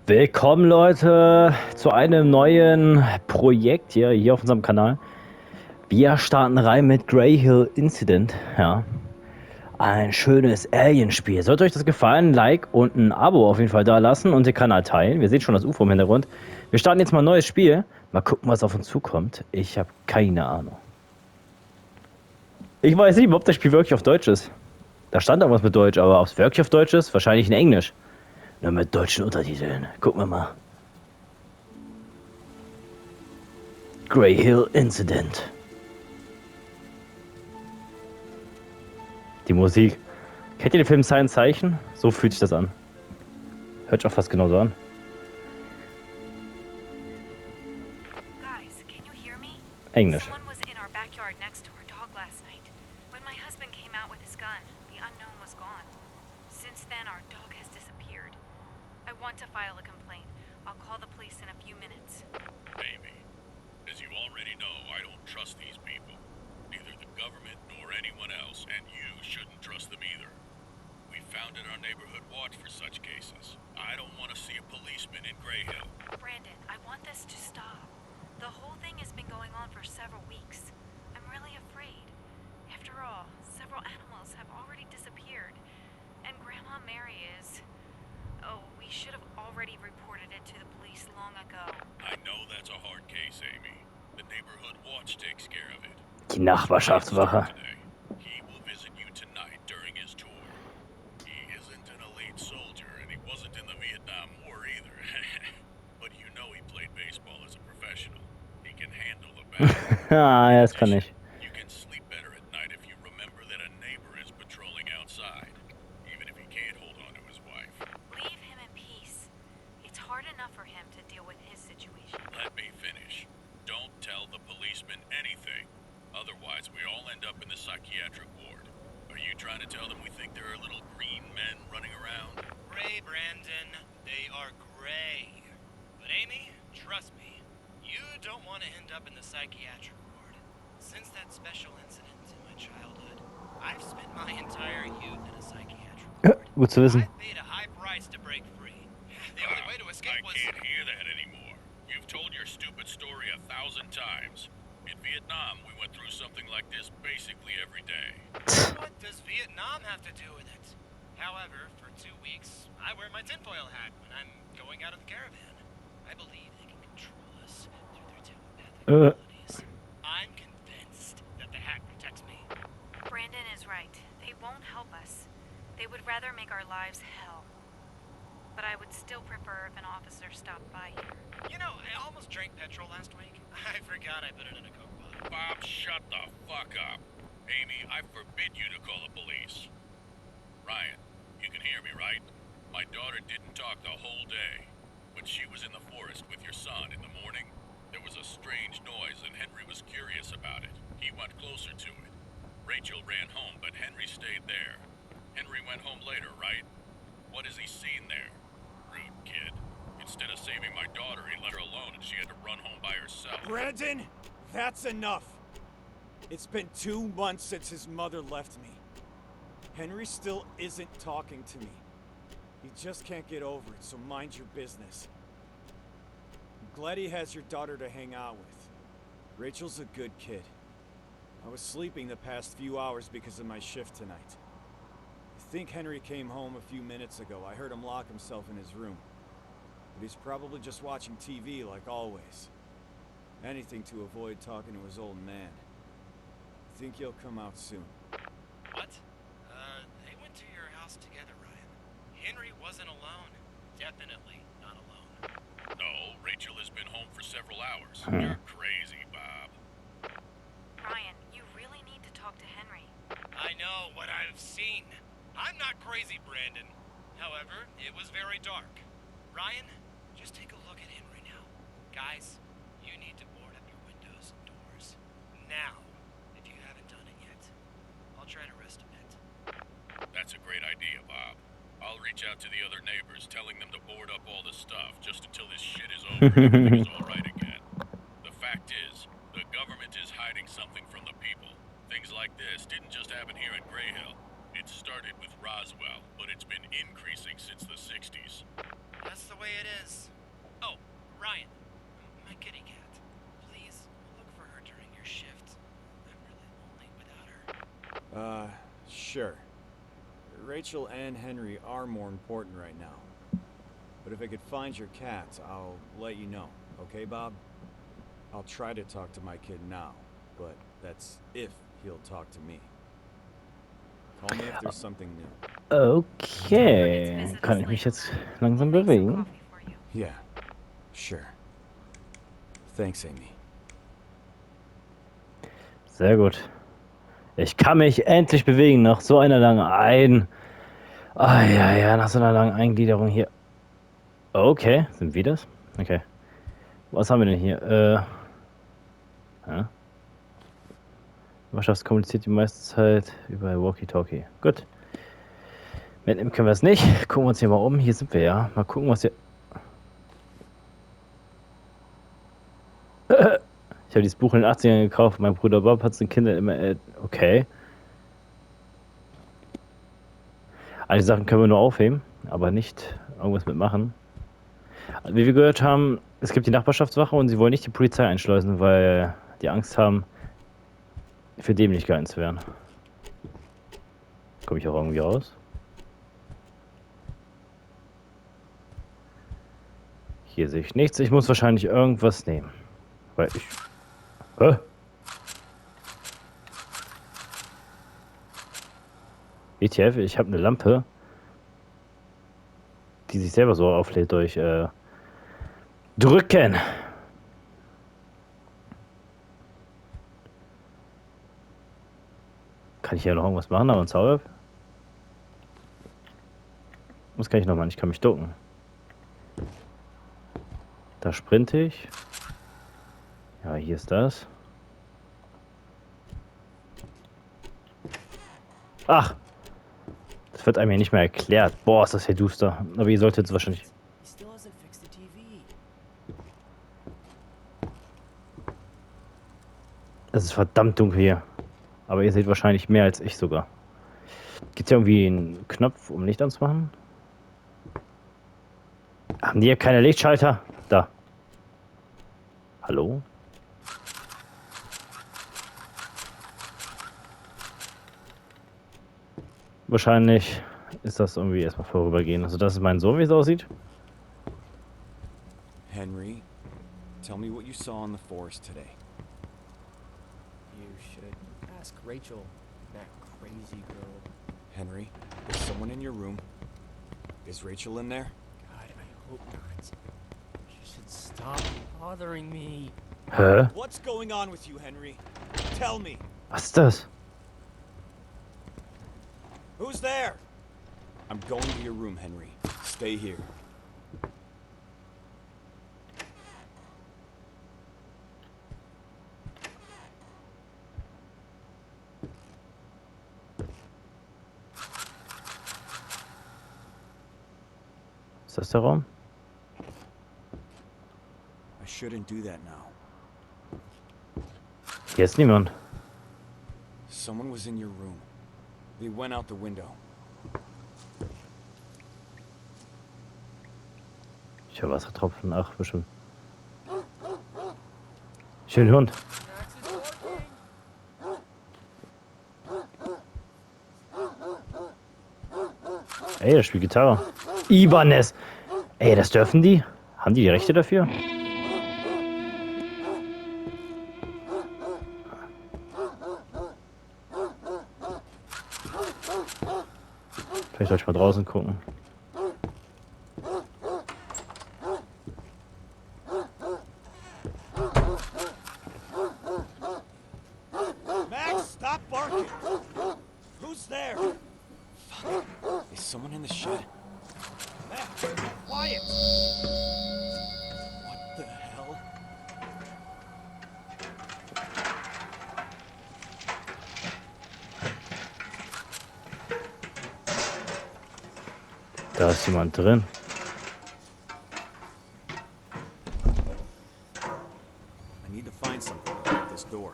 Willkommen Leute zu einem neuen Projekt hier auf unserem Kanal. Wir starten rein mit Greyhill Incident, ja. Ein schönes Alien-Spiel. Sollte euch das gefallen, Like und ein Abo auf jeden Fall da lassen und den Kanal teilen. Wir sehen schon das UFO im Hintergrund. Wir starten jetzt mal ein neues Spiel. Mal gucken, was auf uns zukommt. Ich habe keine Ahnung. Ich weiß nicht, ob das Spiel wirklich auf Deutsch ist. Da stand auch was mit Deutsch, aber ob es wirklich auf Deutsch ist, wahrscheinlich in Englisch. Nur mit deutschen Untertiteln. Gucken wir mal. Greyhill Incident. Die Musik. Kennt ihr den Film Science Zeichen? So fühlt sich das an. Hört sich auch fast genauso an. Englisch. Die Nachbarschaftswache. Ah, ja, das kann ich. Gut zu wissen. I'm convinced that the hack protects me. Brandon is right. They won't help us. They would rather make our lives hell. But I would still prefer if an officer stopped by here. You know, I almost drank petrol last week. I forgot I put it in a Coke bottle. Bob, shut the fuck up. Amy, I forbid you to call the police. Ryan, you can hear me, right? My daughter didn't talk the whole day. When she was in the forest with your son in the morning, there was a strange noise and Henry was curious about it. He went closer to it. Rachel ran home, but Henry stayed there. Henry went home later, right? What has he seen there? Rude kid. Instead of saving my daughter, he let her alone and she had to run home by herself. Brandon, that's enough. It's been 2 months since his mother left me. Henry still isn't talking to me. He just can't get over it, so mind your business. I'm glad he has your daughter to hang out with. Rachel's a good kid. I was sleeping the past few hours because of my shift tonight. I think Henry came home a few minutes ago. I heard him lock himself in his room. But he's probably just watching TV like always. Anything to avoid talking to his old man. I think he'll come out soon. What? They went to your house together, Ryan. Henry wasn't alone. Definitely not alone. No, Rachel has been home for several hours. You're crazy, Bob. Ryan, you really need to talk to Henry. I know what I've seen. I'm not crazy, Brandon. However, it was very dark. Ryan, just take a look at Henry now. Guys, you need to board up your windows and doors. Now, if you haven't done it yet. I'll try to rest a bit. That's a great idea, Bob. I'll reach out to the other neighbors, telling them to board up all the stuff just until this shit is over and everything is all right again. The fact is, the government is hiding something from the people. Things like this didn't just happen here in Greyhill. It started with Roswell, but it's been increasing since the 60s. That's the way it is. Oh, Ryan, my kitty cat. Please look for her during your shift. I'm really lonely without her. Sure. Rachel and Henry are more important right now. But if I could find your cat, I'll let you know. Okay, Bob? I'll try to talk to my kid now, but that's if he'll talk to me. Call me if there's something new. Okay, kann ich mich jetzt langsam bewegen? Yeah, sure. Thanks, Amy. Sehr gut. Ich kann mich endlich bewegen nach so einer langen nach so einer langen Eingliederung hier. Okay, sind wir das? Okay. Was haben wir denn hier? Ja. Mannschaft kommuniziert die meiste Zeit über Walkie-Talkie. Gut. Mitnehmen können wir es nicht. Gucken wir uns hier mal um. Hier sind wir ja. Mal gucken, was hier... Ich habe dieses Buch in den 80ern gekauft. Mein Bruder Bob hat es den Kindern immer... Okay. Einige Sachen können wir nur aufheben, aber nicht irgendwas mitmachen. Wie wir gehört haben, es gibt die Nachbarschaftswache und sie wollen nicht die Polizei einschleusen, weil die Angst haben, für dämlich gehalten zu werden. Komme ich auch irgendwie raus? Hier sehe ich nichts. Ich muss wahrscheinlich irgendwas nehmen. Weil ich... ETF, ich habe eine Lampe, die sich selber so auflädt durch Drücken. Kann ich hier noch irgendwas machen, aber ein Zauber? Was kann ich noch machen? Ich kann mich ducken. Da sprinte ich. Ja, hier ist das. Ach! Das wird einem hier nicht mehr erklärt. Boah, ist das hier duster. Aber ihr solltet es wahrscheinlich... Es ist verdammt dunkel hier. Aber ihr seht wahrscheinlich mehr als ich sogar. Gibt es hier irgendwie einen Knopf, um Licht anzumachen? Haben die hier keine Lichtschalter? Da. Hallo? Wahrscheinlich ist das irgendwie erstmal vorübergehen. Also das ist mein Sohn, wie es aussieht. Henry, tell me what you saw in the forest today. You should ask Rachel, that crazy girl. Henry, is someone in your room? Is Rachel in there? God, I hope not. She should stop bothering me. Hä? What's going on with you, Henry? Tell me. Was ist das? Who's there? I'm going to your room, Henry. Stay here. Ist das der Raum? I shouldn't do that now. Hier ist niemand. Someone was in your room. They went out the window. Ich höre Wassertropfen. Ach, bestimmt. Schönen Hund. Ey, der spielt Gitarre. Ibanez. Ey, das dürfen die? Haben die Rechte dafür? Vielleicht soll ich mal draußen gucken. Max, stop barking! Who's there? Fuck. Is someone in the shed? Max, quiet! What the hell? Da ist jemand drin. I need to find something to open this door.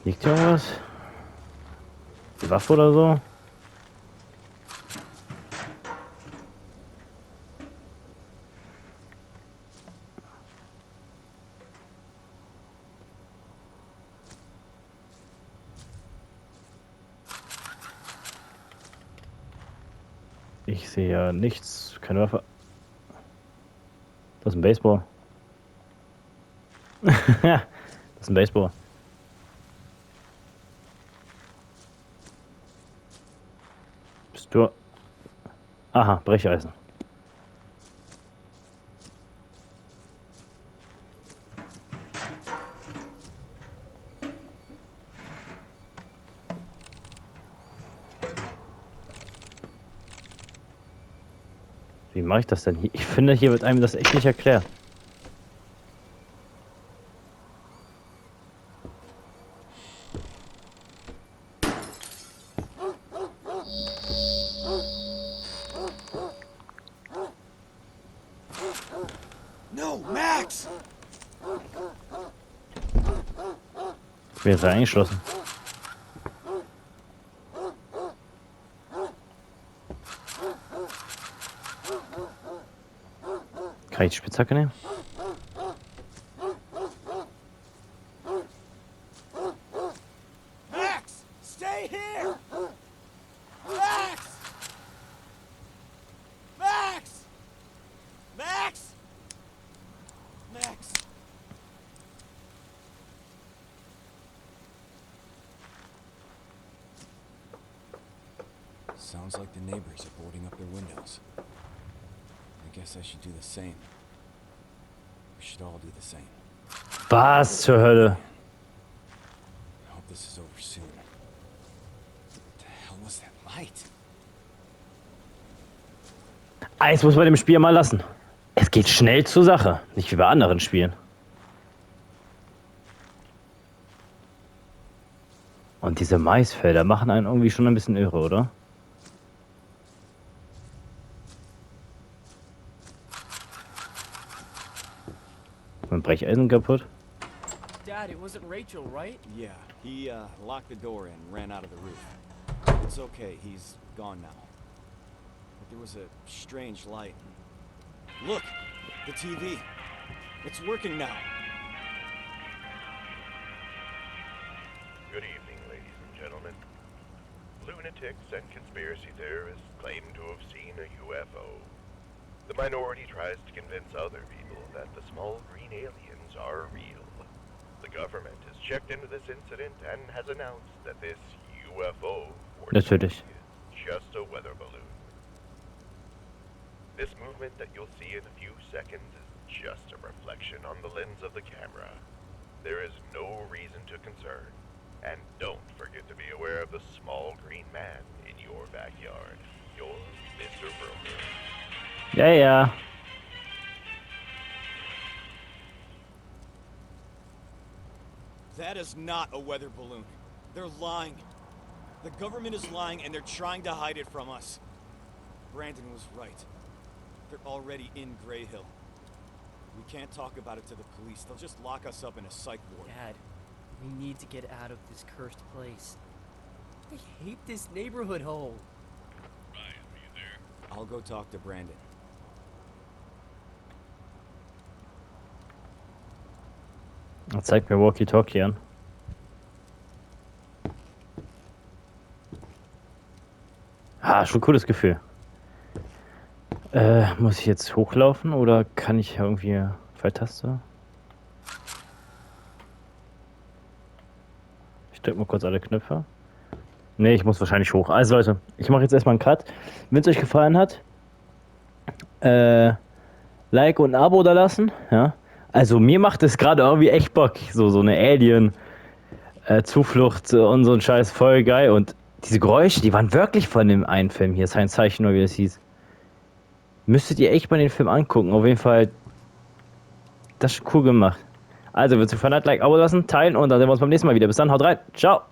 Liegt hier was? Die Waffe oder so? Ich sehe ja nichts. Keine Waffe. Das ist ein Baseball. Das ist ein Baseball. Bist du... Aha, Brecheisen. Wie mache ich das denn hier? Ich finde, hier wird einem das echt nicht erklärt. No, Max! Ich bin jetzt eingeschlossen. Kann ich die Spitzhacke nehmen? Max! Stay here! Max! Max! Max! Max! Sounds like the neighbors are boarding up their windows. I guess I should do the same. We should all do the same. Was zur Hölle? I hope this is over soon. What the hell was that light? Eins muss man dem Spiel mal lassen. Es geht schnell zur Sache. Nicht wie bei anderen Spielen. Und diese Maisfelder machen einen irgendwie schon ein bisschen irre, oder? Mein Brecheisen kaputt. Dad, it wasn't Rachel, right? Yeah, he locked the door and ran out of the roof. It's okay, he's gone now. But there was a strange light. Look, the TV. It's working now. Good evening, ladies and gentlemen. Lunatics and conspiracy theorists claim to have seen a UFO. The minority tries to convince other people that the small green aliens are real. The government has checked into this incident and has announced that this UFO Natürlich. is just a weather balloon. This movement that you'll see in a few seconds is just a reflection on the lens of the camera. There is no reason to concern. And don't forget to be aware of the small green man in your backyard. Your Mr. Broker. Ja, ja. That is not a weather balloon. They're lying. The government is lying and they're trying to hide it from us. Brandon was right. They're already in Greyhill. We can't talk about it to the police. They'll just lock us up in a psych ward. Dad, we need to get out of this cursed place. I hate this neighborhood hole. Ryan, are you there? I'll go talk to Brandon. Zeig mir Walkie-Talkie an. Ah, schon ein cooles Gefühl. Muss ich jetzt hochlaufen oder kann ich irgendwie Pfeiltaste? Ich drück mal kurz alle Knöpfe. Ne, ich muss wahrscheinlich hoch. Also Leute, ich mache jetzt erstmal einen Cut. Wenn es euch gefallen hat, Like und ein Abo da lassen. Ja. Also mir macht es gerade irgendwie echt Bock. So eine Alien-Zuflucht und so ein Scheiß, voll geil. Und diese Geräusche, die waren wirklich von dem einen Film hier, Science Fiction oder wie das hieß. Müsstet ihr echt mal den Film angucken. Auf jeden Fall, das ist cool gemacht. Also, wenn es euch gefallen hat, Like, Abo lassen, teilen und dann sehen wir uns beim nächsten Mal wieder. Bis dann, haut rein. Ciao.